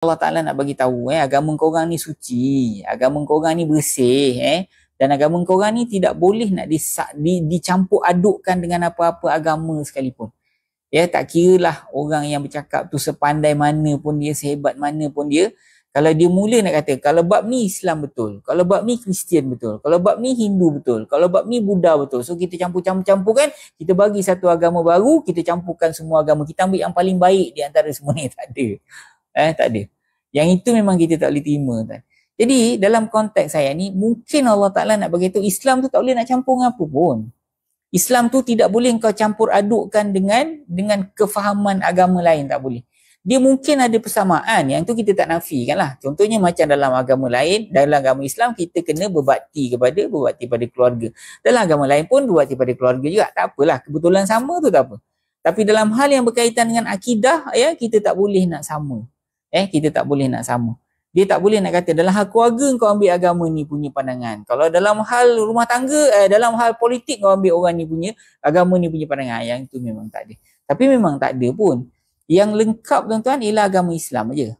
Allah Ta'ala nak bagi tahu agama korang ni suci, agama korang ni bersih dan agama korang ni tidak boleh nak dicampur adukkan dengan apa-apa agama sekalipun. Ya, tak kiralah orang yang bercakap tu sepandai mana pun dia, sehebat mana pun dia, kalau dia mula nak kata kalau bab ni Islam betul, kalau bab ni Kristian betul, kalau bab ni Hindu betul, kalau bab ni Buddha betul, so kita campur-campurkan, kita bagi satu agama baru, kita campurkan semua agama, kita ambil yang paling baik di antara semua ni. Tak ada. Tak ada. Yang itu memang kita tak boleh terima. Jadi dalam konteks saya ni, mungkin Allah Ta'ala nak beritahu Islam tu tak boleh nak campur dengan apa pun. Islam tu tidak boleh kau campur adukkan dengan kefahaman agama lain, tak boleh. Dia mungkin ada persamaan, yang tu kita tak nafikan lah. Contohnya macam dalam agama lain, dalam agama Islam kita kena berbakti pada keluarga. Dalam agama lain pun berbakti pada keluarga juga. Tak apalah, kebetulan sama tu tak apa. Tapi dalam hal yang berkaitan dengan akidah, kita tak boleh nak sama. Kita tak boleh nak sama. Dia tak boleh nak kata dalam hal keluarga kau ambil agama ni punya pandangan. Kalau dalam hal rumah tangga, dalam hal politik kau ambil orang ni punya, agama ni punya pandangan. Yang itu memang tak ada. Tapi memang tak ada pun. Yang lengkap tuan-tuan ialah agama Islam aja.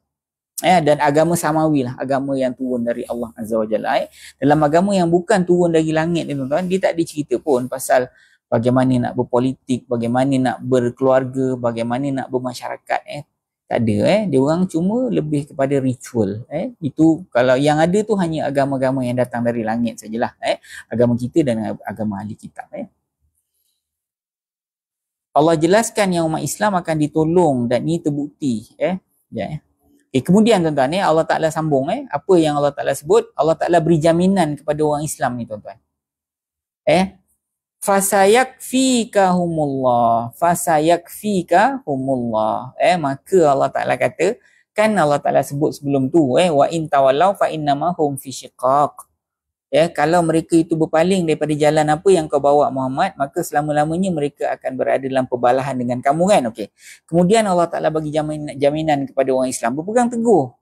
Dan agama samawi lah, agama yang turun dari Allah Azza wa Jalla. Dalam agama yang bukan turun dari langit ni tuan-tuan, dia tak ada cerita pun pasal bagaimana nak berpolitik, bagaimana nak berkeluarga, bagaimana nak bermasyarakat. Tak ada. Dia orang cuma lebih kepada ritual. Itu kalau yang ada tu hanya agama-agama yang datang dari langit sajalah. Agama kita dan agama ahli kitab. Allah jelaskan yang umat Islam akan ditolong dan ini terbukti. Kemudian tuan-tuan, Allah Ta'ala sambung. Apa yang Allah Ta'ala sebut? Allah Ta'ala beri jaminan kepada orang Islam ni tuan-tuan. Fasayakfikahumullah. Maka Allah Ta'ala kata, kan Allah Ta'ala sebut sebelum tu, wa in tawallau fa innama hum fi syiqaq. Kalau mereka itu berpaling daripada jalan apa yang kau bawa Muhammad, maka selama-lamanya mereka akan berada dalam perbalahan dengan kamu kan. Kemudian Allah Ta'ala bagi jaminan kepada orang Islam, berpegang teguh.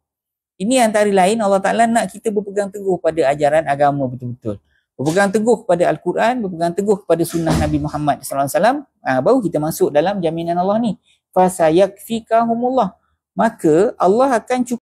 Ini antara lain Allah Ta'ala nak kita berpegang teguh pada ajaran agama betul-betul. Berpegang teguh kepada Al-Quran, berpegang teguh kepada sunnah Nabi Muhammad SAW, baru kita masuk dalam jaminan Allah ni. Fasayakfikahumullah. Maka Allah akan